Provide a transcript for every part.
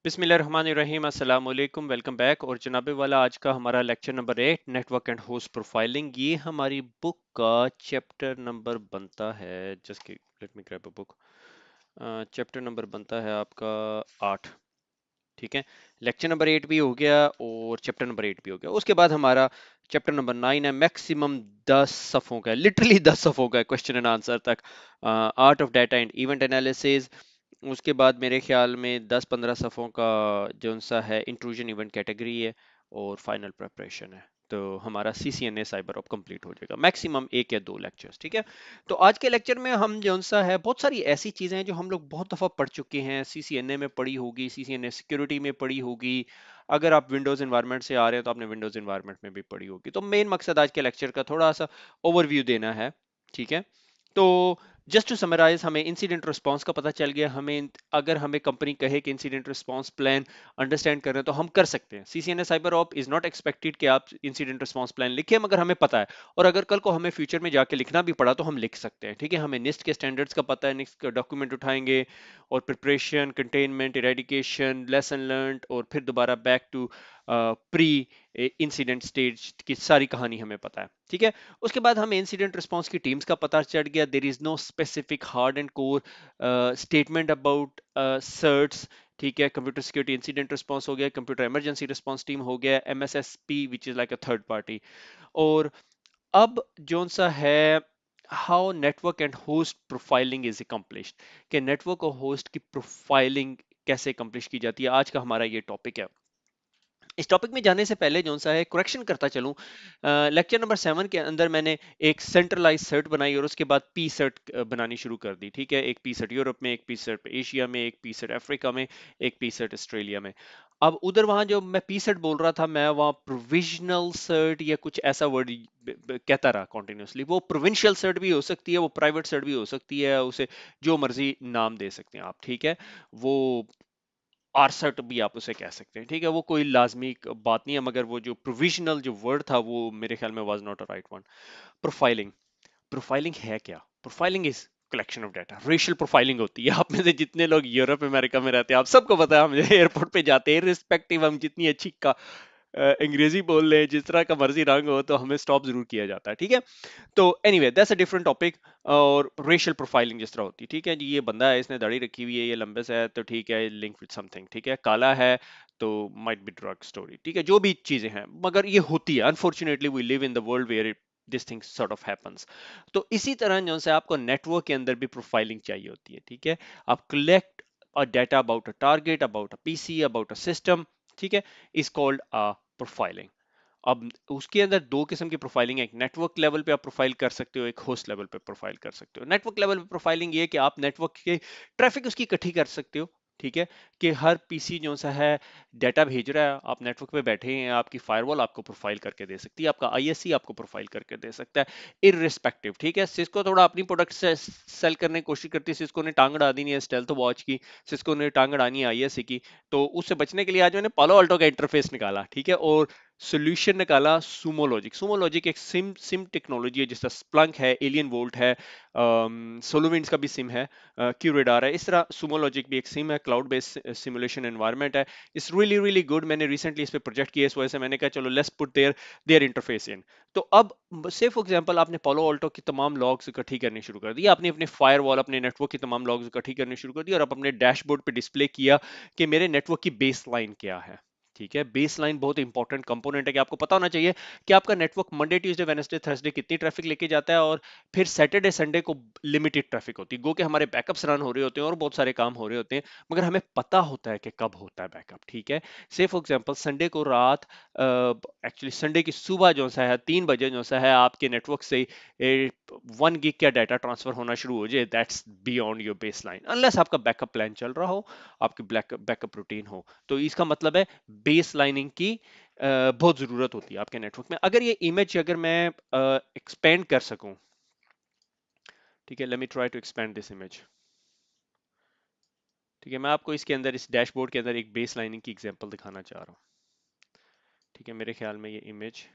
बिस्मिल्लाहिर्रहमानिर्रहीम अस्सलाम वालेकुम वेलकम बैक। और जनाबे वाला आज का हमारा lecture number 8 network and host profiling, ये हमारी बुक का चैप्टर नंबर बनता है। Just let me grab a book. Chapter number बनता है आपका 8। ठीक है, लेक्चर नंबर 8 भी हो गया और चैप्टर नंबर 8 भी हो गया। उसके बाद हमारा चैप्टर नंबर 9 है, मैक्सिमम 10 सफ़ों का, लिटरली 10 सफ़ों का क्वेश्चन एंड आंसर तक, art of data and event analysis. उसके बाद मेरे ख्याल में 10-15 सफ़ों का जो सा है इंट्रूजन इवेंट कैटेगरी है और फाइनल प्रिपरेशन है। तो हमारा CCNA साइबर ऑप कंप्लीट हो जाएगा, मैक्सिमम 1 या 2 लेक्चर्स। ठीक है, तो आज के लेक्चर में हम जो सा है बहुत सारी ऐसी चीज़ें हैं जो हम लोग बहुत दफ़ा पढ़ चुके हैं, CCNA में पढ़ी होगी, CCNA सिक्योरिटी में पढ़ी होगी। अगर आप विंडोज़ इन्वायरमेंट से आ रहे हैं तो आपने विंडोज़ इन्वायरमेंट में भी पढ़ी होगी। तो मेन मकसद आज के लेक्चर का थोड़ा सा ओवरव्यू देना है। ठीक है, तो जस्ट टू समराइज, हमें इंसिडेंट रिस्पांस का पता चल गया। हमें अगर हमें कंपनी कहे कि इंसिडेंट रिस्पांस प्लान अंडरस्टैंड कर रहे हैं तो हम कर सकते हैं। CCNA cyber op is not expected कि आप इंसिडेंट रिस्पांस प्लान लिखें, मगर हमें पता है, और अगर कल को हमें फ्यूचर में जाके लिखना भी पड़ा तो हम लिख सकते हैं। ठीक है, हमें निस्ट के स्टैंडर्ड्स का पता है, निस्ट का डॉक्यूमेंट उठाएंगे और preparation, containment, eradication, lesson learn और फिर दोबारा back to pre incident stage की सारी कहानी हमें पता है। ठीक है, उसके बाद हमें इंसिडेंट रिस्पांस की टीम्स का पता चल गया। There is no specific hard and core statement about CERTs. ठीक है, कंप्यूटर सिक्योरिटी इंसिडेंट रिस्पांस हो गया, कंप्यूटर इमरजेंसी रिस्पांस टीम हो गया, MSSP which is like a third party. और अब जोन सा है, how network and host profiling is accomplished, कि नेटवर्क और होस्ट की प्रोफाइलिंग कैसे अकम्प्लिश की जाती है, आज का हमारा ये टॉपिक है। इस टॉपिक में जाने से पहले जो सा है करेक्शन करता चलूं, लेक्चर नंबर 7 के अंदर मैंने एक सेंट्रलाइज सर्ट बनाई और उसके बाद पी सर्ट बनानी शुरू कर दी। ठीक है, एक पी सर्ट यूरोप में, एक पी सर्ट एशिया में, एक पी सर्ट अफ्रीका में, एक पी सर्ट ऑस्ट्रेलिया में। अब उधर वहां जो मैं पी सर्ट बोल रहा था, मैं वहां प्रोविजनल सर्ट या कुछ ऐसा वर्ड कहता रहा कॉन्टिन्यूसली। वो प्रोविंशियल सर्ट भी हो सकती है, वो प्राइवेट सर्ट भी हो सकती है, उसे जो मर्जी नाम दे सकते हैं आप। ठीक है, वो आरसेट भी आप उसे कह सकते हैं। ठीक है, वो कोई लाजमी बात नहीं है, मगर वो जो प्रोविजनल जो वर्ड था वो मेरे ख्याल में was not a right one. Profiling, profiling है क्या? Profiling is collection of data. Racial profiling होती है। आप में से जितने लोग यूरोप अमेरिका में रहते हैं, आप सबको पता है, हम एयरपोर्ट पे जाते हैं, रिस्पेक्टिव हम जितनी अच्छी का अंग्रेजी बोल ले, जिस तरह का मर्जी रंग हो, तो हमें स्टॉप जरूर किया जाता है। ठीक है, तो anyway that's a different topic. और रेशियल प्रोफाइलिंग जिस तरह होती है, ठीक है जी, ये बंदा है, इसने दाढ़ी रखी हुई है, ये लंबे से है, तो ठीक है, लिंक विद समथिंग। ठीक है, काला है तो माइट बी ड्रग स्टोरी। ठीक है, जो भी चीजें हैं, मगर ये होती है। Unfortunately we live in the world where this thing sort of happens. तो इसी तरह जो से आपको नेटवर्क के अंदर भी प्रोफाइलिंग चाहिए होती है। ठीक है, आप collect a data about a target, about a PC, about a system. ठीक है, is called a profiling. अब उसके अंदर दो किस्म की प्रोफाइलिंग है, एक नेटवर्क लेवल पे आप प्रोफाइल कर सकते हो, एक होस्ट लेवल पे प्रोफाइल कर सकते हो। नेटवर्क लेवल पे प्रोफाइलिंग ये है कि आप नेटवर्क के ट्रैफिक उसकी इकट्ठी कर सकते हो। ठीक है, कि हर पीसी जो सा है डाटा भेज रहा है, आप नेटवर्क पे बैठे हैं, आपकी फायरवॉल आपको प्रोफाइल करके दे सकती है, आपका आईएससी आपको प्रोफाइल करके दे सकता है, इररिस्पेक्टिव। ठीक है, सिस्को थोड़ा अपनी प्रोडक्ट से सेल करने की कोशिश करती है, सिस्को ने टांग अड़ा दी नहीं है स्टेल्थ वॉच की, सिस्को ने टांग अड़ानी है आईएससी की। तो उससे बचने के लिए आज मैंने पालो अल्टो का इंटरफेस निकाला। ठीक है, और सोल्यूशन निकाला सुमोलॉजिक। सुमोलॉजिक एक सिम टेक्नोलॉजी है, जिसका स्प्लंक है, एलियन वोल्ट है, सोलोविंड्स का भी सिम है, क्यूरेडार है। इस तरह सुमोलॉजिक भी एक सिम है, क्लाउड बेस्ड सिमुलेशन एनवायरनमेंट है। It's really really good. मैंने रिसेंटली इस पे प्रोजेक्ट किया, इस वजह से मैंने कहा चलो let's put their their interface in. तो अब से फॉर एग्जांपल आपने पालो अल्टो की तमाम लॉग्स इकट्ठी करनी शुरू कर दी, आपने अपने फायरवॉल, अपने नेटवर्क की तमाम लॉग्स इकट्ठी करनी शुरू कर दी, और आप अपने डैशबोर्ड पे डिस्प्ले किया कि मेरे नेटवर्क की बेस लाइन क्या है। ठीक है, बेस लाइन बहुत इंपॉर्टेंट कंपोनेंट है, कि आपको पता होना चाहिए कि आपका network Monday Tuesday Wednesday Thursday कितनी ट्रैफिक लेके जाता है, और फिर सैटरडे संडे को लिमिटेड ट्रैफिक होती है। गो के हमारे बैकअप्स रन हो रहे होते हैं और बहुत सारे काम हो रहे होते हैं, मगर हमें पता होता है कि कब होता है बैकअप। ठीक है, से फॉर एग्जांपल संडे को रात, एक्चुअली संडे की सुबह जो सा है 3 बजे जो सा है आपके नेटवर्क से 1 गिग का डाटा ट्रांसफर होना शुरू हो जाए, that's beyond your base line, unless आपका बैकअप प्लान चल रहा हो, आपकी बैकअप रूटीन हो। तो इसका मतलब है बेस लाइनिंग की बहुत जरूरत होती है आपके नेटवर्क में। अगर ये इमेज अगर मैं एक्सपेंड कर सकूं, ठीक है, let me try to expand this image. ठीक है, मैं आपको इसके अंदर, इस डैशबोर्ड के अंदर एक बेस लाइनिंग की एग्जांपल दिखाना चाह रहा हूं। ठीक है, मेरे ख्याल में ये इमेज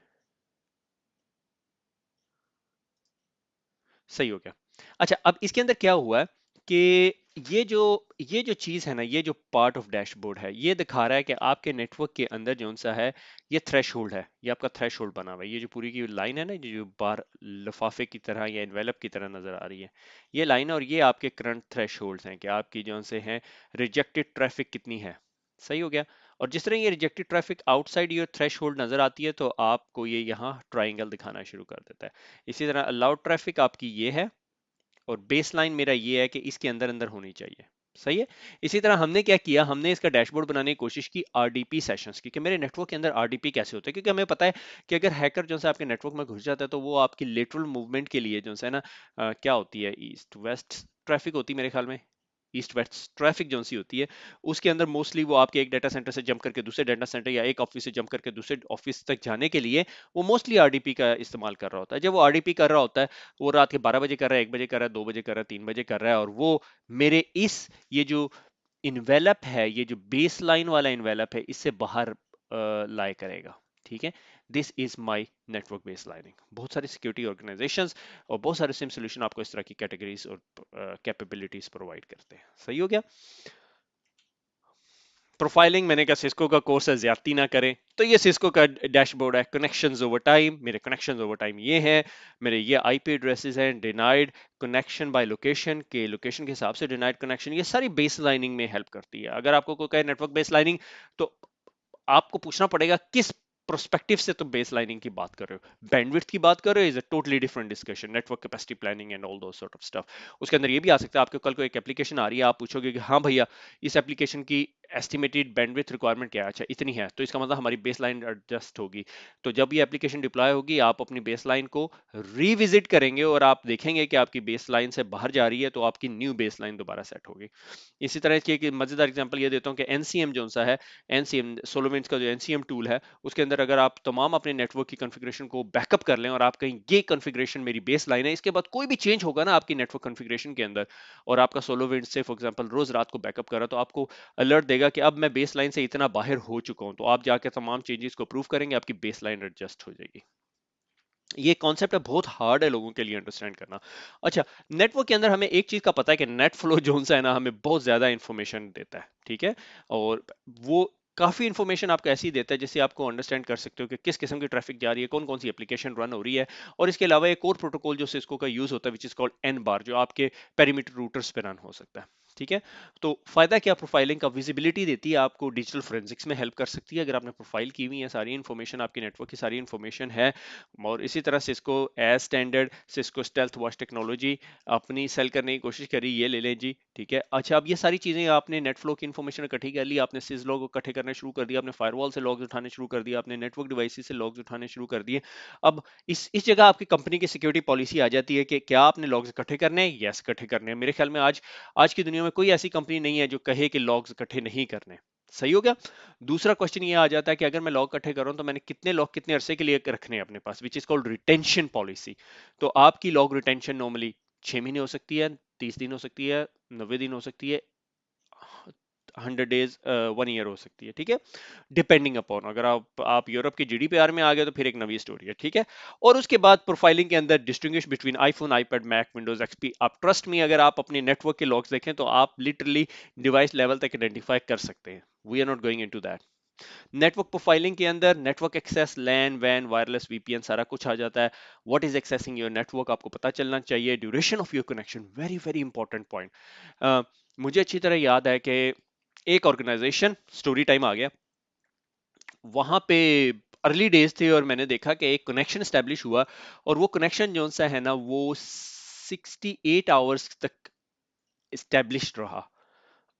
सही हो गया। अच्छा, अब इसके अंदर क्या हुआ है कि ये जो चीज है ना, ये जो पार्ट ऑफ डैशबोर्ड है, ये दिखा रहा है कि आपके नेटवर्क के अंदर जो सा है, ये थ्रेशोल्ड है, ये आपका थ्रेशोल्ड बना हुआ है। ये जो पूरी की लाइन है ना, जो बाहर लिफाफे की तरह या एनवेलप की तरह नजर आ रही है, ये लाइन है, और ये आपके करंट थ्रेशोल्ड्स हैं कि आपकी जो से है रिजेक्टेड ट्रैफिक कितनी है। सही हो गया। और जिस तरह ये rejected traffic outside your threshold नजर आती है, तो आपको ये यहाँ ट्राइंगल दिखाना शुरू कर देता है। इसी तरह अलाउड ट्रैफिक आपकी ये है, और बेस लाइन मेरा ये है कि इसके अंदर अंदर होनी चाहिए। सही है। इसी तरह हमने क्या किया, हमने इसका डैशबोर्ड बनाने की कोशिश की आरडीपी सेशंस की, कि मेरे नेटवर्क के अंदर आरडीपी कैसे होते हैं, क्योंकि हमें पता है कि अगर हैकर जो है आपके नेटवर्क में घुस जाता है, तो वो आपकी लेटरल मूवमेंट के लिए जो है ना क्या होती है, ईस्ट वेस्ट ट्रैफिक होती है मेरे ख्याल में, ईस्ट वेस्ट ट्रैफिक जो सी होती है, उसके अंदर मोस्टली वो आपके एक डाटा सेंटर से जंप करके दूसरे डाटा सेंटर, या एक ऑफिस से जंप करके दूसरे ऑफिस तक जाने के लिए वो मोस्टली आरडीपी का इस्तेमाल कर रहा होता है। जब वो आरडीपी कर रहा होता है, वो रात के 12 बजे कर रहा है, 1 बजे कर रहा है, 2 बजे कर रहा है, 3 बजे कर रहा है, और वो मेरे इस ये जो इन्वेलप है, ये जो बेस लाइन वाला इन्वेलप है, इससे बाहर लाई करेगा। ठीक है। This is my network base lining. बहुत सारी सिक्योरिटी ऑर्गेनाइजेशंस और बहुत सारे सिम सोल्यूशन आपको इस तरह की कैटेगरीज और कैपेबिलिटीज प्रोवाइड करते हैं। सही हो गया। प्रोफाइलिंग मैंने कहा सिस्को का कोर्स है, ज्यादती ना करें। तो ये सिस्को का डैशबोर्ड है। कनेक्शंस ओवर टाइम, मेरे कनेक्शंस ओवर टाइम ये हैं, मेरे ये आईपी एड्रेसेस हैं, डिनाइड कनेक्शन बाय लोकेशन के लोकेशन के हिसाब से डिनाइड कनेक्शन, ये सारी बेस लाइनिंग में हेल्प करती है। अगर आपको कोई कहे नेटवर्क बेस लाइनिंग, तो आपको पूछना पड़ेगा किस प्रोस्पेक्टिव से तुम बेस लाइनिंग की बात कर रहे हो। बैंडविड्थ की बात कर रहे हो, is a totally different discussion. Network capacity planning and all दो सॉर्ट ऑफ स्टफ। उसके अंदर ये भी आ सकता है, आपके कल को एक एप्लीकेशन आ रही है, आप पूछोगे कि हाँ भैया, इस एप्लीकेशन की एस्टिमेटेड बैंडविड्थ रिक्वायरमेंट क्या है, अच्छा इतनी है, तो इसका मतलब हमारी बेस लाइन एडजस्ट होगी। तो जब ये एप्लीकेशन डिप्लॉय होगी, आप अपनी बेस लाइन को रिविजिट करेंगे, और आप देखेंगे कि आपकी बेस लाइन से बाहर जा रही है, तो आपकी न्यू बेस लाइन दोबारा सेट होगी। इसी तरह की एक मजेदार एग्जांपल ये देता हूँ कि एनसीएम जो सा है, एनसीएम सोलोविंस का जो एनसीएम टूल है, उसके अंदर अगर आप तमाम अपने नेटवर्क की कॉन्फ़िगरेशन को बैकअप कर लें, और आप कहीं ये कॉन्फ़िगरेशन मेरी बेस लाइन है, इसके बाद कोई भी चेंज होगा ना आपकी नेटवर्क कॉन्फ़िगरेशन के अंदर, और आपका सोलोविंस से फॉर एग्जांपल रोज रात को बैकअप कर रहा है, तो आपको अलर्ट देगा कि अब मैं बेस लाइन से इतना बाहर हो चुका हूं, तो आप जाके तमाम चेंजेस को अप्रूव करेंगे, आपकी बेस लाइन एडजस्ट हो जाएगी। ये कॉन्सेप्ट है, बहुत हार्ड है लोगों के लिए अंडरस्टैंड करना। अच्छा, नेटवर्क के अंदर हमें एक चीज का पता है कि नेट फ्लो जोन सा है ना, हमें बहुत ज्यादा इंफॉर्मेशन देता है। ठीक है। और वो काफी इंफॉर्मेशन आपको ऐसी देता है जिससे आपको अंडरस्टैंड कर सकते हो कि किस किस्म की ट्रैफिक जा रही है, कौन कौन सी एप्लीकेशन रन हो रही है। और इसके अलावा एक और प्रोटोकॉल जो सिस्को का यूज होता है, विच इज कॉल्ड एन बार, जो आपके पेरीमीटर रूटर्स पे रन हो सकता है। ठीक है। तो फायदा क्या, प्रोफाइलिंग का विजिबिलिटी देती है, आपको डिजिटल फोरेंसिक्स में हेल्प कर सकती है। अगर आपने प्रोफाइल की हुई है, सारी इन्फॉर्मेशन आपकी नेटवर्क की सारी इन्फॉर्मेशन है। और इसी तरह Cisco as standard Cisco Stealthwatch वॉच टेक्नोलॉजी अपनी सेल करने की कोशिश करी, ये ले लें जी। ठीक है। अच्छा, अब ये सारी चीजें आपने नेट फ्लो की इन्फॉर्मेशन इकट्ठी कर ली, आपने सिज लॉग इकट्ठे करने शुरू कर दिया, आपने फायरवॉल से लॉग्स उठाने शुरू कर दिया, आपने नेटवर्क डिवाइसेस से लॉग्स उठाने शुरू कर दिए। अब इस जगह आपकी कंपनी की सिक्योरिटी पॉलिसी आ जाती है कि क्या आपने लॉग्स इकट्ठे करने हैं। यस, इकट्ठे करने हैं। मेरे ख्याल में आज आज की दुनिया में कोई ऐसी कंपनी नहीं है जो कहे कि लॉग्स इकट्ठे नहीं करने। सही हो गया। दूसरा क्वेश्चन ये आ जाता है कि अगर मैं लॉग इकट्ठे कर रहा हूं, तो मैंने कितने लॉग कितने अरसे के लिए रखने हैं अपने पास, which is called retention policy. तो आपकी लॉग रिटेंशन नॉर्मली 6 महीने हो सकती है, 30 दिन हो सकती है, 90 दिन हो सकती है, 100 डेज 1 ईयर हो सकती है। ठीक है। डिपेंडिंग अपॉन, अगर आप यूरोप की जीडीपीआर में आ गए, तो फिर एक नवी स्टोरी है। ठीक है। और उसके बाद प्रोफाइलिंग के अंदर distinguish between iPhone, iPad, Mac, Windows XP. आप ट्रस्ट में, अगर आप अपने नेटवर्क के लॉग्स देखें, तो आप लिटरली डिवाइस लेवल तक आइडेंटिफाई कर सकते हैं। We are not going into that. Network profiling के अंदर नेटवर्क एक्सेस, लैन वैन, वायरलेस वीपीएन, सारा कुछ आ जाता है। What is accessing your network, आपको पता चलना चाहिए। Duration of your connection, very very important point. मुझे अच्छी तरह याद है कि एक ऑर्गेनाइजेशन, स्टोरी टाइम आ गया, वहां पे अर्ली डेज थे, और मैंने देखा कि एक कनेक्शन स्टैब्लिश हुआ, और वो कनेक्शन जो सा है ना, वो 68 आवर्स तक स्टैब्लिश्ड रहा।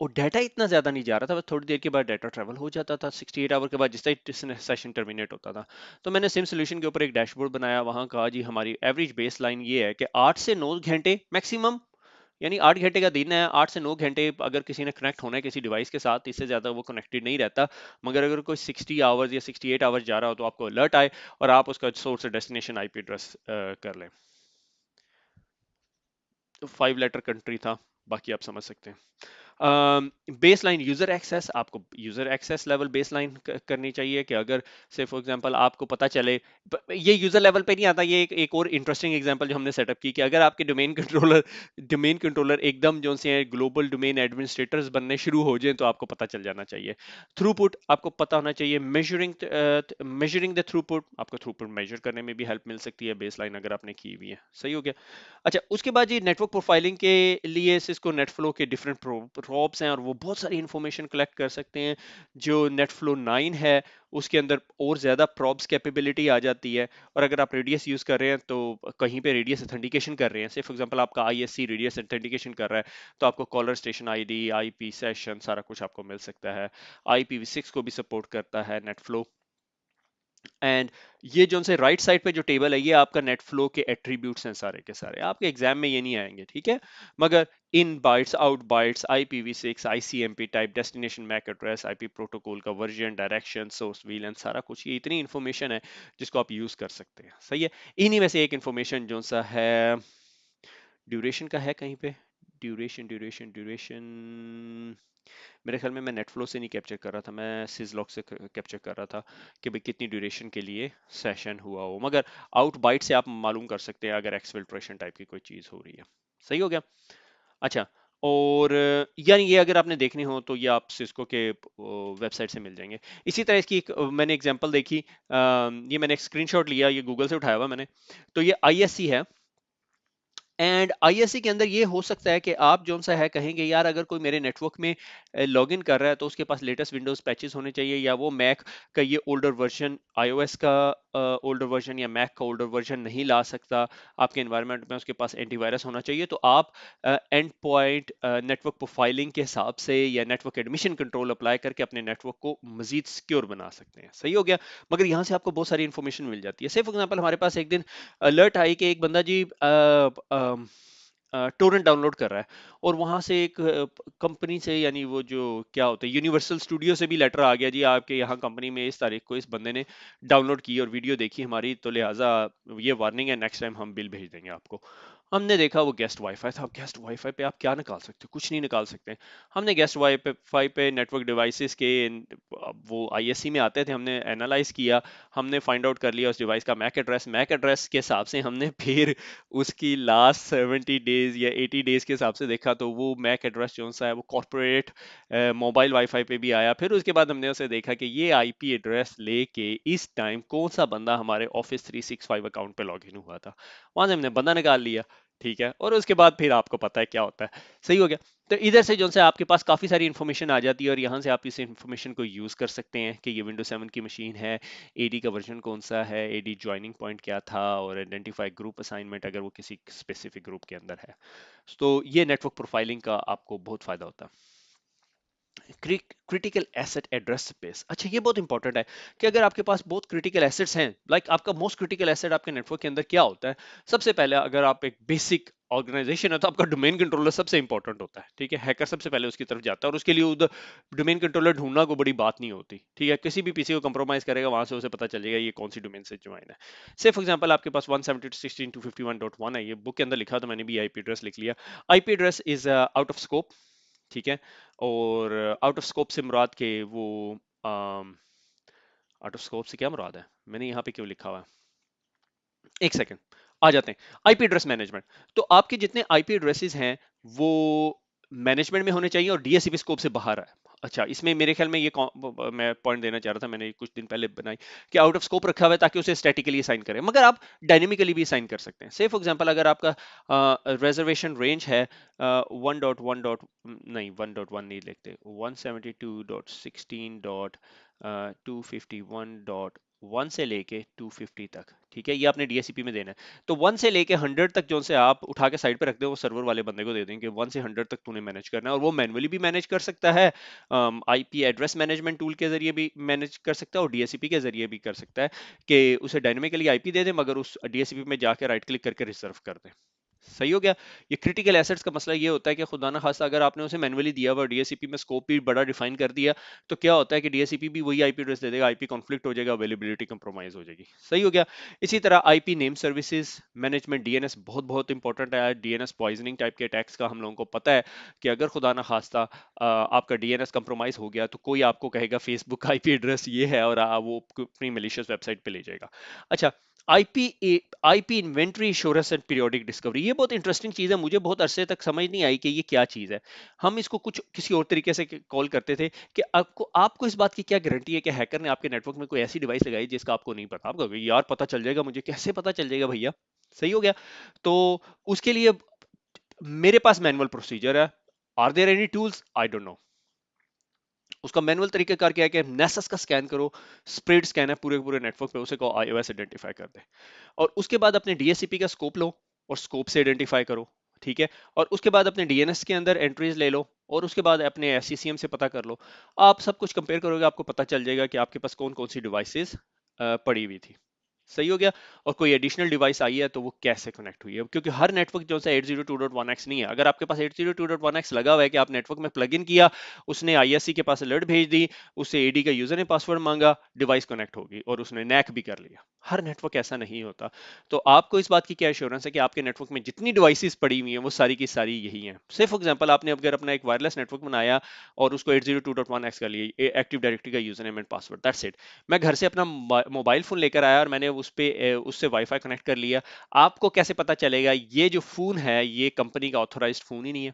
और डाटा इतना ज्यादा नहीं जा रहा था, बस थोड़ी देर के बाद डाटा ट्रैवल हो जाता था। 68 आवर के बाद जिस तरह सेशन टर्मिनेट होता था, तो मैंने सिम सोल्यूशन के ऊपर एक डैशबोर्ड बनाया, वहां कहा जी हमारी एवरेज बेस लाइन ये है कि 8 से 9 घंटे मैक्सिमम, यानी 8 घंटे का दिन है, 8 से 9 घंटे अगर किसी ने कनेक्ट होना है किसी डिवाइस के साथ, इससे ज्यादा वो कनेक्टेड नहीं रहता। मगर अगर कोई 60 आवर्स या 68 आवर्स जा रहा हो, तो आपको अलर्ट आए, और आप उसका सोर्स और डेस्टिनेशन आईपी एड्रेस कर लें। तो 5 लेटर कंट्री था, बाकी आप समझ सकते हैं। बेस लाइन यूजर एक्सेस, आपको user access level base line करनी चाहिए कि अगर से फॉर एग्जांपल आपको पता चले, ये यूजर लेवल पे नहीं आता, ये एक और इंटरेस्टिंग एग्जांपल जो हमने सेटअप की कि अगर आपके डोमेन कंट्रोलर एकदम जो से ग्लोबल डोमेन एडमिनिस्ट्रेटर्स बनने शुरू हो जाए तो आपको पता चल जाना चाहिए। थ्रूपुट आपको पता होना चाहिए, मेजरिंग द थ्रूपुट, आपको थ्रूपुट मेजर करने में भी हेल्प मिल सकती है बेस लाइन अगर आपने की हुई है। सही हो गया। अच्छा, उसके बाद ये नेटवर्क प्रोफाइलिंग के लिए सिस्को नेटफ्लो के डिफरेंट प्रॉब्स हैं और वो बहुत सारी इंफॉर्मेशन कलेक्ट कर सकते हैं। जो नेटफ्लो 9 है उसके अंदर और ज्यादा प्रॉब्स कैपेबिलिटी आ जाती है। और अगर आप रेडियस यूज कर रहे हैं तो कहीं पे रेडियस ऑथेंटिकेशन कर रहे हैं, से फॉर एग्जांपल आपका आईएससी रेडियस ऑथेंटिकेशन कर रहा है, तो आपको caller station ID, IP session सारा कुछ आपको मिल सकता है। IPv6 को भी सपोर्ट करता है नेटफ्लो। एंड ये जो से राइट साइड पे जो टेबल है ये आपका नेट फ्लो के एट्रीब्यूट्स हैं सारे के सारे, आपके एग्जाम में ये नहीं आएंगे, ठीक है। मगर in bytes, out bytes, IPv6, ICMP type, destination MAC address, IP protocol का वर्जन, डायरेक्शन, सोर्स वीलन, सारा कुछ, ये इतनी इंफॉर्मेशन है जिसको आप यूज कर सकते हैं। सही है। इन्हीं में से एक इंफॉर्मेशन जो सा है ड्यूरेशन का है कहीं पे, ड्यूरेशन मेरे ख्याल में मैं नेटफ्लो से नहीं कैप्चर कर रहा था, मैं सिजलॉक से कैप्चर कर रहा था कि भाई कितनी ड्यूरेशन के लिए सेशन हुआ हो। मगर आउट बाइट से आप मालूम कर सकते हैं अगर एक्सफिल्ट्रेशन टाइप की कोई चीज हो रही है। सही हो गया। अच्छा, और यानी ये अगर आपने देखनी हो तो ये आप सिस्को के वेबसाइट से मिल जाएंगे। इसी तरह इसकी एक मैंने एग्जांपल देखी, ये मैंने एक स्क्रीनशॉट लिया, ये गूगल से उठाया हुआ मैंने। तो ये ISC है, एंड ISC के अंदर ये हो सकता है कि आप जो सा है कहेंगे यार अगर कोई मेरे नेटवर्क में लॉगिन कर रहा है तो उसके पास लेटेस्ट विंडोज पैचेस होने चाहिए, या वो मैक का ये ओल्डर वर्जन, iOS का ओल्डर वर्जन या मैक का ओल्डर वर्जन नहीं ला सकता आपके एनवायरनमेंट में, उसके पास एंटीवायरस होना चाहिए। तो आप एंड पॉइंट नेटवर्क प्रोफाइलिंग के हिसाब से या नेटवर्क एडमिशन कंट्रोल अप्लाई करके अपने नेटवर्क को मजीद सिक्योर बना सकते हैं। सही हो गया। मगर यहाँ से आपको बहुत सारी इंफॉर्मेशन मिल जाती है। से फॉर एग्जाम्पल हमारे पास एक दिन अलर्ट आई कि एक बंदा जी टोरेंट डाउनलोड कर रहा है, और वहां से एक कंपनी से, यानी वो जो क्या होता है यूनिवर्सल स्टूडियो से भी लेटर आ गया जी आपके यहाँ कंपनी में इस तारीख को इस बंदे ने डाउनलोड की और वीडियो देखी हमारी, तो लिहाजा ये वार्निंग है, नेक्स्ट टाइम हम बिल भेज देंगे आपको। हमने देखा वो गेस्ट वाईफाई था। अब गेस्ट वाईफाई पे आप क्या निकाल सकते हो, कुछ नहीं निकाल सकते। हमने गेस्ट वाईफाई पे नेटवर्क डिवाइसेस के वो ISC में आते थे, हमने एनालाइज किया, हमने फाइंड आउट कर लिया उस डिवाइस का मैक एड्रेस के हिसाब से हमने फिर उसकी लास्ट 70 डेज या 80 डेज के हिसाब से देखा, तो वो मैक एड्रेस जो सा है वो कॉर्पोरेट मोबाइल वाईफाई पे भी आया। फिर उसके बाद हमने उसे देखा कि ये IP एड्रेस लेके इस टाइम कौन सा बंदा हमारे ऑफिस 365 अकाउंट पे लॉग इन हुआ था, वहां से हमने बंदा निकाल लिया। ठीक है, और उसके बाद फिर आपको पता है क्या होता है। सही हो गया। तो इधर से जो है आपके पास काफी सारी इन्फॉर्मेशन आ जाती है, और यहाँ से आप इस इन्फॉर्मेशन को यूज कर सकते हैं कि ये विंडोज 7 की मशीन है, AD का वर्जन कौन सा है, AD ज्वाइनिंग पॉइंट क्या था, और आइडेंटिफाई ग्रुप असाइनमेंट अगर वो किसी स्पेसिफिक ग्रुप के अंदर है। तो ये नेटवर्क प्रोफाइलिंग का आपको बहुत फायदा होता है। क्रिटिकल एसेट एड्रेस स्पेस, अच्छा ये बहुत इंपॉर्टेंट है कि अगर आपके पास बहुत क्रिटिकल एसेट्स हैं, लाइक आपका मोस्ट क्रिटिकल एसेट आपके नेटवर्क के अंदर क्या होता है। सबसे पहले अगर आप एक बेसिक ऑर्गेनाइजेशन है तो आपका डोमेन कंट्रोलर सबसे इंपॉर्टेंट होता है। ठीक है, हैकर सबसे पहले उसकी तरफ जाता है, और उसके लिए उधर डोमेन कंट्रोलर ढूंढना कोई बड़ी बात नहीं होती। ठीक है, किसी भी पीसी को कंप्रोमाइज करेगा, वहां से उसे पता चलेगा ये कौन सी डोमेन से ज्वाइन है। से फॉर एग्जांपल आपके पास 172.16.251.1 है, ये बुक के अंदर लिखा, तो मैंने भी IP एड्रेस लिख लिया। IP address is out of scope. ठीक है, और आउट ऑफ स्कोप से मुराद के वो आउट ऑफ स्कोप से क्या मुराद है, मैंने यहाँ पे क्यों लिखा हुआ है, एक सेकंड, आ जाते हैं। IP एड्रेस मैनेजमेंट, तो आपके जितने IP एड्रेसेस हैं वो मैनेजमेंट में होने चाहिए और DHCP स्कोप से बाहर है। अच्छा, इसमें मेरे ख्याल में मैं पॉइंट देना चाह रहा था, मैंने कुछ दिन पहले बनाई कि आउट ऑफ स्कोप रखा हुआ है ताकि उसे स्टैटिकली असाइन करें, मगर आप डायनेमिकली भी असाइन कर सकते हैं। से फॉर एग्जांपल अगर आपका रिजर्वेशन रेंज है 1.1 डॉट नहीं 1.1 नहीं लिखते, 172.16.251.1 से लेके 250 तक। ठीक है, ये आपने DHCP में देना है। तो 1 से लेके 100 तक जो से आप उठा के साइड पे रख दे, वो सर्वर वाले बंदे को दे देंगे। 1 से 100 तक तूने मैनेज करना है, और वो मैनुअली भी मैनेज कर सकता है, IP एड्रेस मैनेजमेंट टूल के जरिए भी मैनेज कर सकता है, और DHCP के जरिए भी कर सकता है कि उसे डायनेमिकली IP दे दे, मगर उस DHCP में जाके राइट क्लिक करके रिजर्व कर दे। सही हो गया। ये क्रिटिकल एसेट्स का मसला ये होता है कि खुदा ना खास्ता अगर आपने उसे मैनुअली दिया हुआ डीएससीपी में स्कोप भी बड़ा डिफाइन कर दिया, तो क्या होता है कि डीएससीपी भी वही आईपी एड्रेस दे देगा, आईपी कॉन्फ्लिक्ट हो जाएगा, अवेलेबिलिटी कंप्रोमाइज हो जाएगी। सही हो गया। इसी तरह IP name services management, DNS बहुत बहुत इंपॉर्टेंट है। डीएनएस पॉइजनिंग टाइप के अटैक्स का हम लोगों को पता है कि अगर खुदा ना खास्ता आपका डीएनएस कंप्रोमाइज हो गया, तो कोई आपको कहेगा फेसबुक का आईपी एड्रेस ये है, और वो अपनी मिलिशियस वेबसाइट पे ले जाएगा। अच्छा, IP IP inventory insurance and periodic discovery, ये बहुत इंटरेस्टिंग चीज है। मुझे बहुत अरसे तक समझ नहीं आई कि ये क्या चीज है। हम इसको कुछ किसी और तरीके से कॉल करते थे कि आपको इस बात की क्या गारंटी है कि हैकर ने आपके नेटवर्क में कोई ऐसी डिवाइस लगाई जिसका आपको नहीं पता। आप कहोगे यार पता चल जाएगा मुझे, कैसे पता चल जाएगा भैया। सही हो गया। तो उसके लिए मेरे पास मैनुअल प्रोसीजर है। Are there any tools? I don't know. उसका मैनुअल तरीकेकार क्या है कि नेसस का स्कैन करो, स्प्रेड स्कैन है पूरे पूरे नेटवर्क पे, उसे को आईओएस आइडेंटिफाई कर दे। और उसके बाद अपने डीएससीपी का स्कोप लो और स्कोप से आइडेंटिफाई करो। ठीक है। और उसके बाद अपने डीएनएस के अंदर एंट्रीज ले लो, और उसके बाद अपने एससीसीएम से पता कर लो। आप सब कुछ कंपेयर करोगे, आपको पता चल जाएगा कि आपके पास कौन कौन सी डिवाइसेस पड़ी हुई थी। सही हो गया। और कोई एडिशनल डिवाइस आई है तो वो कैसे कनेक्ट हुई है, क्योंकि हर नेटवर्क जो है 802.1x नहीं है। अगर आपके पास 802.1x लगा हुआ है कि आप नेटवर्क में प्लग इन किया, उसने आईएससी के पास अलर्ट भेज दी, उससे एडी का यूजर ने पासवर्ड मांगा, डिवाइस कनेक्ट होगी और उसने नैक भी कर लिया। हर नेटवर्क ऐसा नहीं होता। तो आपको इस बात की क्या एश्योरेंस है कि आपके नेटवर्क में जितनी डिवाइसेस पड़ी हुई हैं वो सारी की सारी यही हैं। से फॉर एग्जांपल आपने अगर अपना एक वायरलेस नेटवर्क बनाया और उसको 802.1x का लिए एक्टिव डायरेक्टरी का user name and password, that's it. मैं घर से अपना मोबाइल फोन लेकर आया और मैंने उस पे उससे वाईफाई कनेक्ट कर लिया। आपको कैसे पता चलेगा ये जो फोन है ये कंपनी का ऑथोराइज्ड फोन ही नहीं है?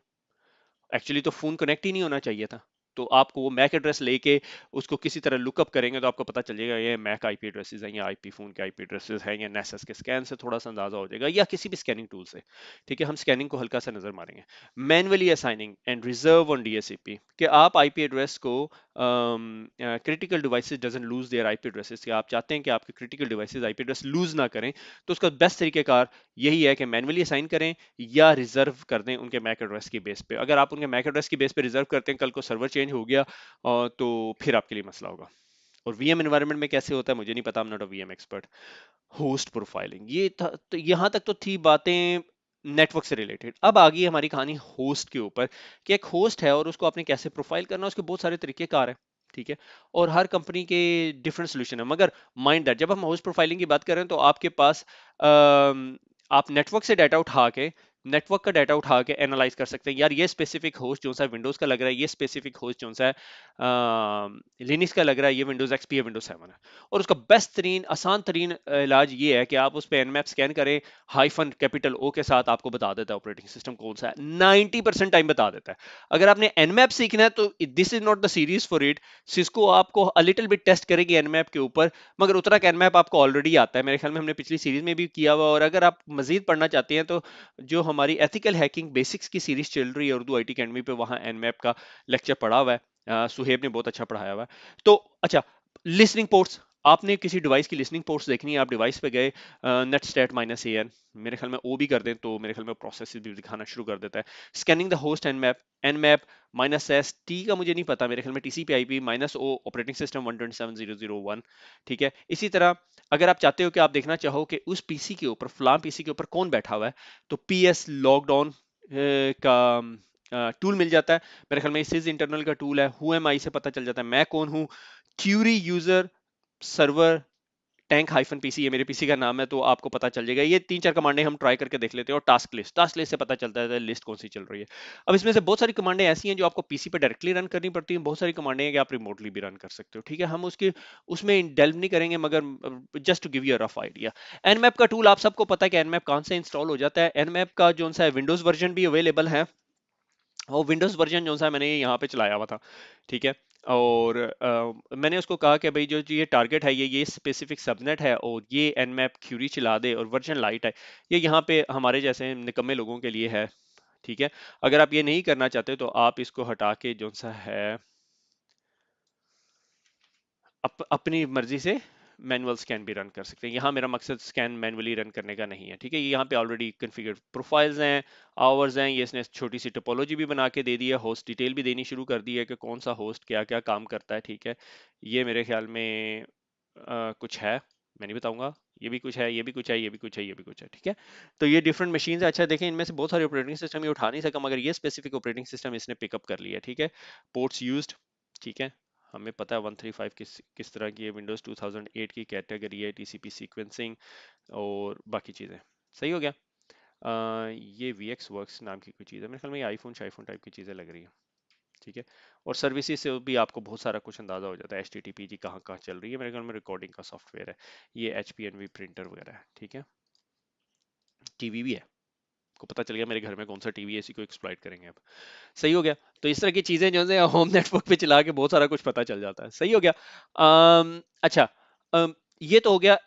एक्चुअली तो फोन कनेक्ट ही नहीं होना चाहिए था। तो आपको वो मैक एड्रेस लेके उसको किसी तरह लुकअप करेंगे तो आपको पता चल जाएगा ये मैक आईपी एड्रेसेस हैं या आईपी फोन के आईपी एड्रेसेस हैं या नेसस के स्कैन से थोड़ा सा अंदाजा हो जाएगा, या किसी भी स्कैनिंग टूल से। ठीक है, हम स्कैनिंग को हल्का सा नजर मारेंगे। Manually assigning and reserve on DSCP कि आप आईपी एड्रेस को critical devices doesn't lose their IP addresses, कि आप चाहते हैं कि आपके critical devices IP address lose ना करें, तो उसका बेस्ट तरीकेकार यही है कि मैनुअली असाइन करें या रिजर्व कर दें उनके मैक एड्रेस की बेस पे। अगर आप उनके मैक एड्रेस की बेस पे रिजर्व करते हैं, कल को सर्वर चेंज हो गया तो फिर आपके लिए मसला होगा। और वीएम एनवायरनमेंट में कैसे होता है मुझे नहीं पता, I am not a VM expert. Host profiling, ये था तो यहाँ तक तो थी बातें नेटवर्क से रिलेटेड। अब आ गई हमारी कहानी होस्ट के ऊपर, कि एक होस्ट है और उसको आपने कैसे प्रोफाइल करना है, उसके बहुत सारे तरीके कार है। ठीक है। और हर कंपनी के डिफरेंट सोल्यूशन है, मगर माइंड दैट जब हम होस्ट प्रोफाइलिंग की बात करें तो आपके पास आप नेटवर्क से डाटा उठा के, नेटवर्क का डाटा उठा के एनालाइज कर सकते हैं, यार ये स्पेसिफिक होस्ट जो सा विंडोज का लग रहा है, ये स्पेसिफिक होस्ट जो सा है लिनक्स का लग रहा है, ये विंडोज एक्सपी है, विंडोज 7 है। और उसका बेस्ट तरीन आसान तरीन इलाज ये है कि आप उस पर एनमैप स्कैन करें, हाइफन कैपिटल ओ के साथ आपको बता देता है ऑपरेटिंग सिस्टम कौन सा है, 90% टाइम बता देता है। अगर आपने एनमैप सीखना है तो this is not the series for it. Cisco आपको अ लिटिल बिट टेस्ट करेगी एनमैप के ऊपर, मगर उतना का एनमैप आपको ऑलरेडी आता है, मेरे ख्याल में हमने पिछली सीरीज में भी किया हुआ। और अगर आप मजीद पढ़ना चाहते हैं तो जो हमारी एथिकल हैकिंग बेसिक्स की सीरीज चल रही है उर्दू आईटी अकेडमी पे, वहां एनमैप का लेक्चर पढ़ा हुआ है। सुहेब ने बहुत अच्छा पढ़ाया हुआ है। तो अच्छा, लिसनिंग पोर्ट्स, आपने किसी डिवाइस की लिसनिंग पोर्ट्स देखनी है, आप डिवाइस पे गए, net state minus A N, मेरे ख्याल में ओ भी कर दें तो मेरे ख्याल में प्रोसेस भी दिखाना शुरू कर देता है। Scanning the host nmap minus S T का मुझे नहीं पता, मेरे ख्याल में TCP IP minus O operating system 127.0.0.1। ठीक है। इसी तरह अगर आप चाहते हो कि आप देखना चाहो कि उस पीसी के ऊपर, फलां पीसी के ऊपर कौन बैठा हुआ है, तो पी एस लॉकडाउन का टूल मिल जाता है। मेरे ख्याल में सिज इंटरनल का टूल है, हु एम आई से पता चल जाता है मैं कौन हूँ। Query user server tank hyphen PC, ये मेरे पीसी का नाम है, तो आपको पता चल जाएगा। ये 3-4 कमांडें हम ट्राई करके देख लेते हैं। और टास्क लिस्ट से पता चलता है लिस्ट कौन सी चल रही है। अब इसमें से बहुत सारी कमांडें ऐसी हैं जो आपको पीसी पे डायरेक्टली रन करनी पड़ती हैं, बहुत सारी कमांडें हैं कि आप रिमोटली भी रन कर सकते हो। ठीक है, हम उसके उसमें डेल्व नहीं करेंगे, मगर just to give you a rough idea. Nmap का टूल आप सबको पता है कि एनमैप कहां से इंस्टॉल हो जाता है। एनमैप का जो सा है विंडोज वर्जन भी अवेलेबल है, और विंडोज वर्जन जो सा मैंने यहाँ पे चलाया हुआ था। ठीक है। और मैंने उसको कहा कि भाई जो ये टारगेट है, ये स्पेसिफिक सबनेट है और ये एनमैप क्यूरी चला दे और वर्जन लाइट है, ये यहाँ पे हमारे जैसे निकम्मे लोगों के लिए है। ठीक है। अगर आप ये नहीं करना चाहते तो आप इसको हटा के जो सा है अपनी मर्जी से मैनुअल स्कैन भी रन कर सकते हैं। यहाँ मेरा मकसद स्कैन मैनुअली रन करने का नहीं है। ठीक है, ये यहाँ पे ऑलरेडी कॉन्फ़िगर प्रोफाइल्स हैं, आवर्स हैं, ये इसने छोटी सी टोपोलॉजी भी बना के दे दी है, होस्ट डिटेल भी देनी शुरू कर दी है कि कौन सा होस्ट क्या क्या काम करता है। ठीक है, ये मेरे ख्याल में कुछ है, मैं नहीं बताऊंगा। ये भी कुछ है, ये भी कुछ है, ये भी कुछ है, ये भी कुछ है, ठीक है। तो ये डिफरेंट मशीन है। अच्छा देखें, इनमें से बहुत सारे ऑपरेटिंग सिस्टम ये उठा नहीं सका, मगर ये स्पेसिफिक ऑपरेटिंग सिस्टम इसने पिकअप कर लिया, ठीक है। पोर्ट्स यूज्ड, ठीक है, हमें पता है 135 किस तरह की है, विंडोज 2008 की कैटेगरी है, टीसीपी सीक्वेंसिंग और बाकी चीज़ें। सही हो गया। ये VX वर्क्स नाम की कोई चीज़ है, मेरे ख्याल में ये आईफोन शाईफोन टाइप की चीज़ें लग रही है, ठीक है। और सर्विसेज से भी आपको बहुत सारा कुछ अंदाजा हो जाता है, HTTP जी कहाँ कहाँ चल रही है, मेरे ख्याल में रिकॉर्डिंग का सॉफ्टवेयर है ये, HPNV प्रिंटर वगैरह है, ठीक है। टीवी भी है, को पता चल गया मेरे घर में कौन सा टीवी है, इसी को एक्सप्लॉइट करेंगे अब। सही हो गया। तो इस तरह की चीजें जो है होम नेटवर्क पे चला के बहुत सारा कुछ पता चल जाता है। सही हो गया। अच्छा, ये तो हो गया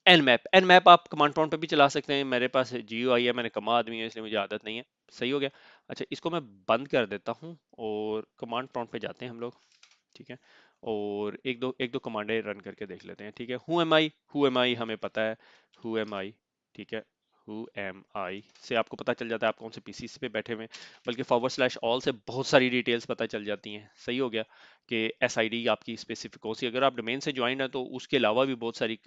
Nmap आप कमांड प्रॉम्प्ट पे भी चला सकते हैं। मेरे पास GUI है, मैंने कमा आदमी है इसलिए मुझे आदत नहीं है। सही हो गया। अच्छा, इसको मैं बंद कर देता हूँ और कमांड प्रॉम्प्ट पे जाते हैं हम लोग, ठीक है। और एक दो कमांडें रन करके देख लेते हैं, ठीक है। हु एम आई हमें पता है, हु एम आई, ठीक है। हु एम आई से आपको पता चल जाता है आप कौन से पीसी पे बैठे हुए हैं, बल्कि /all से बहुत सारी डिटेल्स पता चल जाती हैं। सही हो गया कि SID आपकी स्पेसिफिक कौन सी, अगर आप डोमेन से ज्वाइन है तो उसके अलावा भी बहुत सारी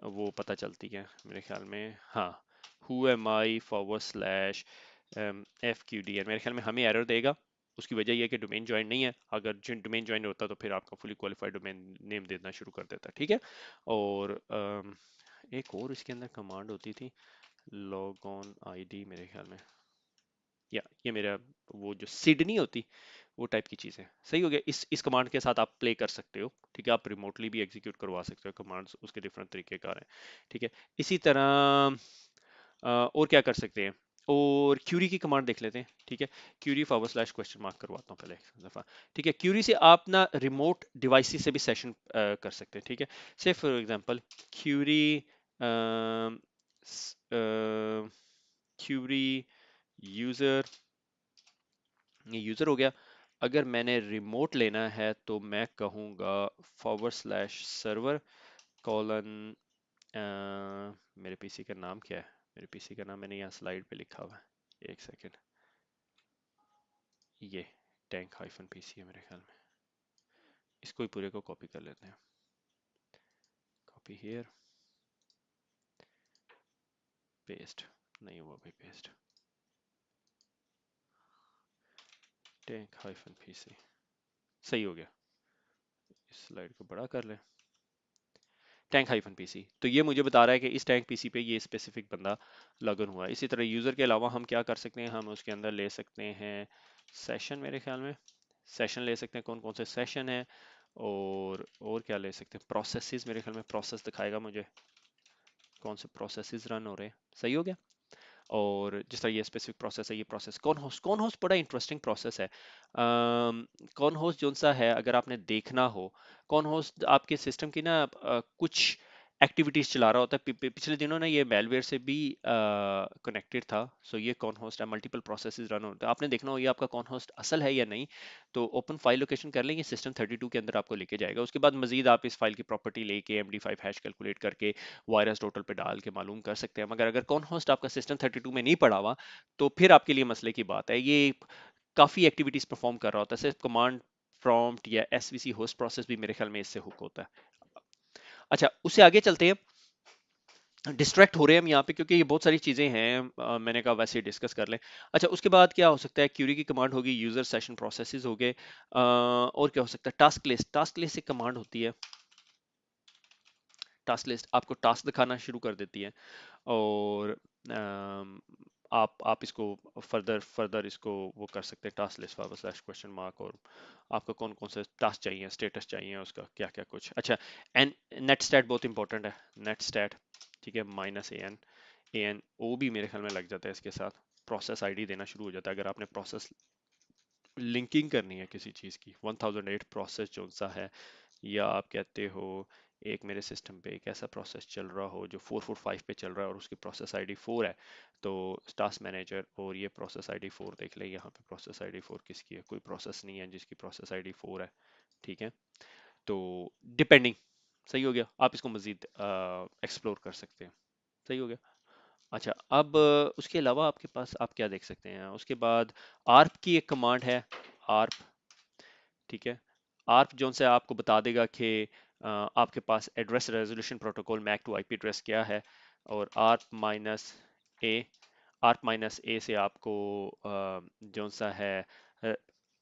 वो पता चलती है मेरे ख्याल में। हाँ, हु एम आई /FQDN मेरे ख्याल में हमें एरर देगा। उसकी वजह यह है कि डोमेन ज्वाइन नहीं है, अगर डोमेन ज्वाइन होता तो फिर आपका फुली क्वालिफाइड डोमेन नेम देना शुरू कर देता, ठीक है। और एक और इसके अंदर कमांड होती थी, लॉग ऑन ID मेरे ख्याल में, या ये मेरा वो जो सिडनी होती, वो टाइप की चीज़ है। सही हो गया। इस कमांड के साथ आप प्ले कर सकते हो, ठीक है। आप रिमोटली भी एग्जीक्यूट करवा सकते हो कमांड्स, उसके डिफरेंट तरीके कार हैं, ठीक है। इसी तरह और क्या कर सकते हैं, और क्यूरी की कमांड देख लेते हैं, ठीक है। क्यूरी /question mark करवाता हूँ पहले एक दफा, ठीक है। क्यूरी से आप ना रिमोट डिवाइस से भी सेशन कर सकते हैं, ठीक है। Say for example query query user, ये यूजर हो गया। अगर मैंने रिमोट लेना है तो मैं कहूँगा /server कॉलन, मेरे पीसी का नाम क्या है, मेरे पीसी का नाम मैंने यहाँ स्लाइड पे लिखा हुआ है, एक सेकेंड। ये tank-pc है मेरे ख्याल में, इसको ही पूरे को कॉपी कर लेते हैं। कॉपी हियर, पेस्ट, नहीं हुआ भाई पेस्ट, tank-pc, सही हो गया। इस स्लाइड को बड़ा कर लें, tank-pc, तो ये मुझे बता रहा है कि इस टैंक पीसी पे ये स्पेसिफिक बंदा लॉगिन हुआ है। इसी तरह यूजर के अलावा हम क्या कर सकते हैं, हम उसके अंदर ले सकते हैं सेशन, मेरे ख्याल में सेशन ले सकते हैं, कौन कौन से सेशन है, और क्या ले सकते हैं, प्रोसेसेस, मेरे ख्याल में प्रोसेस दिखाएगा मुझे कौन से प्रोसेसेस रन हो रहे हैं। सही हो गया। और जिस तरह ये स्पेसिफिक प्रोसेस है, ये प्रोसेस कौन होस्ट बड़ा इंटरेस्टिंग प्रोसेस है। कौन होस्ट जो सा है, अगर आपने देखना हो, कौन होस्ट आपके सिस्टम की ना कुछ एक्टिविटीज चला रहा होता है। पिछले दिनों ना ये मेलवेयर से भी कनेक्टेड था। सो ये कौन होस्ट है, मल्टीपल प्रोसेसेस रन होते हैं, आपने देखना हो ये आपका कौन होस्ट असल है या नहीं। तो ओपन फाइल लोकेशन कर लेंगे, सिस्टम 32 के अंदर आपको लेके जाएगा। उसके बाद मजीद आप इस फाइल की प्रॉपर्टी लेके MD5 हैश कैलकुलेट करके वायरस टोटल पे डाल के मालूम कर सकते हैं। मगर अगर कौन होस्ट आपका सिस्टम 32 में नहीं पड़ा हुआ, तो फिर आपके लिए मसले की बात है। ये काफ़ी एक्टिविटीज परफॉर्म कर रहा होता है, सिर्फ कमांड प्रॉम्प्ट या SVC होस्ट प्रोसेस भी मेरे ख्याल में इससे हुक होता है। अच्छा, उससे आगे चलते हैं। डिस्ट्रैक्ट हो रहे हैं हम यहाँ पे क्योंकि ये बहुत सारी चीजें हैं, मैंने कहा वैसे डिस्कस कर लें। अच्छा, उसके बाद क्या हो सकता है, क्यूरी की कमांड होगी, यूजर सेशन प्रोसेसेस हो गए, और क्या हो सकता है, टास्क लिस्ट एक कमांड होती है। टास्क लिस्ट आपको टास्क दिखाना शुरू कर देती है, और आप इसको फर्दर इसको वो कर सकते हैं, टास्क लिस्ट /question mark, और आपको कौन कौन से टास्क चाहिए, स्टेटस चाहिए उसका क्या क्या कुछ। अच्छा, एंड नेट स्टैट बहुत इंपॉर्टेंट है, नेट स्टैट, ठीक है। -an ओ भी मेरे ख्याल में लग जाता है इसके साथ, प्रोसेस ID देना शुरू हो जाता है। अगर आपने प्रोसेस लिंकिंग करनी है किसी चीज़ की, 1008 प्रोसेस जो सा है, या आप कहते हो एक मेरे सिस्टम पे एक ऐसा प्रोसेस चल रहा हो जो 445 पे चल रहा है और उसकी प्रोसेस ID 4 है, तो टास्क मैनेजर और ये प्रोसेस ID 4 देख ले। यहाँ पे प्रोसेस ID 4 किसकी है, कोई प्रोसेस नहीं है जिसकी प्रोसेस ID 4 है, ठीक है। तो डिपेंडिंग, सही हो गया, आप इसको मजीद एक्सप्लोर कर सकते हैं। सही हो गया। अच्छा, अब उसके अलावा आपके पास आप क्या देख सकते हैं, उसके बाद आर्प की एक कमांड है, आर्प, ठीक है। आर्प जोन से आपको बता देगा कि आपके पास address resolution protocol MAC to IP address क्या है, और ए से आपको जो सा है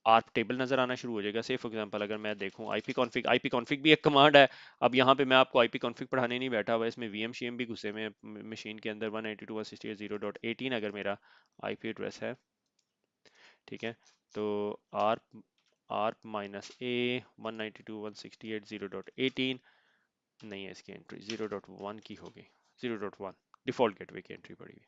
आर्प टेबल नजर आना शुरू हो जाएगा। से फॉर एग्जांपल अगर मैं देखूं आईपी कॉन्फ़िग भी एक कमांड है। अब यहाँ पे मैं आपको आईपी कॉन्फ़िग पढ़ाने नहीं बैठा हुआ, इसमें वीएम शीएम भी घुसे में मशीन के अंदर 192.168.0.18 अगर मेरा आईपी एड्रेस है, ठीक है। तो आर्प आर्प माइनस ए 192.168.0.18 नहीं है, इसकी एंट्री 0.1 की होगी, 0.1 डिफॉल्ट गेटवे की एंट्री पड़ी हुई।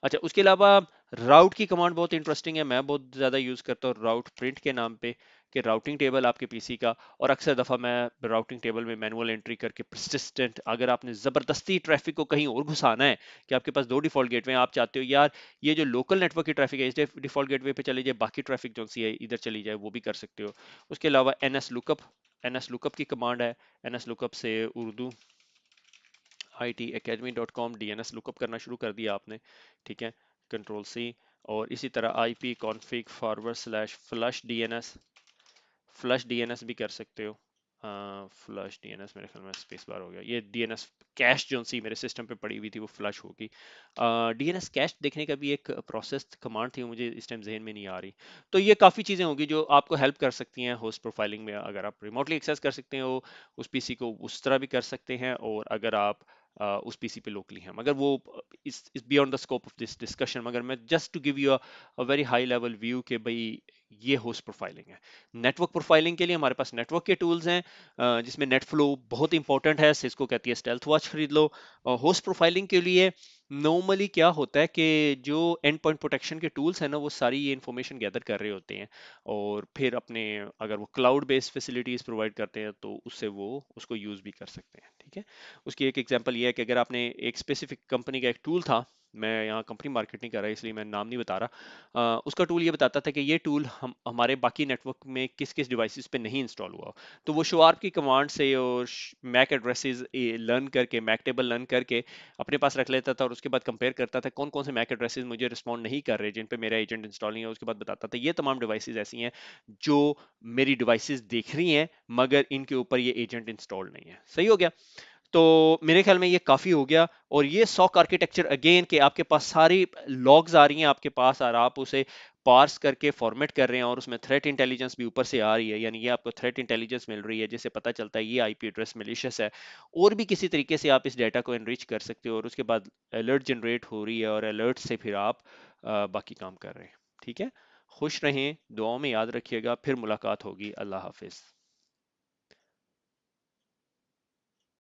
अच्छा, उसके अलावा राउट की कमांड बहुत इंटरेस्टिंग है, मैं बहुत ज़्यादा यूज़ करता हूँ राउट प्रिंट के नाम पे, कि राउटिंग टेबल आपके पीसी का, और अक्सर दफ़ा मैं राउटिंग टेबल में मैनुअल एंट्री करके persistent, अगर आपने ज़बरदस्ती ट्रैफिक को कहीं और घुसाना है, कि आपके पास दो डिफॉल्ट गेटवे हैं, आप चाहते हो यार ये जो लोकल नेटवर्क की ट्रैफिक है इस डिफॉल्ट गेटवे पे चली जाए, बाकी ट्रैफिक जो सी है इधर चली जाए, वो भी कर सकते हो। उसके अलावा एनएस लुकअप की कमांड है। एनएस लुकअप से उर्दू itacademy.com DNS लुकअप करना शुरू कर दिया आपने, ठीक है, कंट्रोल सी। और इसी तरह IP config //flush DNS भी कर सकते हो। फ्लश डीएनएस मेरे ख्याल में स्पेस बार हो गया, ये डीएनएस कैश जो सी मेरे सिस्टम पे पड़ी हुई थी वो फ्लश होगी। डीएनएस कैश देखने का भी एक प्रोसेस कमांड थी, मुझे इस टाइम जहन में नहीं आ रही। तो ये काफ़ी चीज़ें होंगी जो आपको हेल्प कर सकती हैं होस्ट प्रोफाइलिंग में। अगर आप रिमोटली एक्सेस कर सकते हो उस पीसी को, उस तरह भी कर सकते हैं, और अगर आप उस पीसी पे लोकली हैं, मगर वो is beyond the scope of this discussion, मगर मैं just to give you a very high level view के भाई ये होस्ट प्रोफाइलिंग है। नेटवर्क प्रोफाइलिंग के लिए हमारे पास नेटवर्क के टूल्स हैं, जिसमें नेट फ्लो बहुत इंपॉर्टेंट है, सिस्को कहती है स्टेल्थ वॉच खरीद लो। होस्ट प्रोफाइलिंग के लिए नॉर्मली क्या होता है कि जो एंड पॉइंट प्रोटेक्शन के टूल्स हैं ना, वो सारी ये इन्फॉर्मेशन गैदर कर रहे होते हैं, और फिर अपने अगर वो क्लाउड बेस्ड फैसिलिटीज प्रोवाइड करते हैं तो उससे वो उसको यूज भी कर सकते हैं, ठीक है। उसकी एक एग्जांपल ये है कि अगर आपने एक स्पेसिफिक कंपनी का एक टूल था, मैं यहाँ कंपनी मार्केट नहीं कर रहा इसलिए मैं नाम नहीं बता रहा, उसका टूल ये बताता था कि ये टूल हमारे बाकी नेटवर्क में किस किस डिवाइसेस पे नहीं इंस्टॉल हुआ। तो वो शोआर्प की कमांड से और मैक एड्रेसेस लर्न करके, मैक टेबल लर्न करके अपने पास रख लेता था, और उसके बाद कंपेयर करता था कौन कौन से मैक एड्रेसेस मुझे रिस्पॉन्ड नहीं कर रहे, जिन पे मेरा एजेंट इंस्टॉल नहीं है। उसके बाद बताता था ये तमाम डिवाइसेस ऐसी हैं जो मेरी डिवाइसेस देख रही हैं, मगर इनके ऊपर ये एजेंट इंस्टॉल नहीं है। सही हो गया। तो मेरे ख्याल में ये काफी हो गया। और ये सॉक आर्किटेक्चर अगेन के आपके पास सारी लॉग्स आ रही हैं आपके पास, और आप उसे पार्स करके फॉर्मेट कर रहे हैं, और उसमें थ्रेट इंटेलिजेंस भी ऊपर से आ रही है, यानी ये आपको थ्रेट इंटेलिजेंस मिल रही है जिससे पता चलता है ये आईपी एड्रेस मिलिशियस है। और भी किसी तरीके से आप इस डेटा को एनरिच कर सकते हो, और उसके बाद अलर्ट जनरेट हो रही है, और अलर्ट से फिर आप बाकी काम कर रहे हैं, ठीक है। खुश रहें, दुआओं में याद रखिएगा, फिर मुलाकात होगी। अल्लाह हाफिज।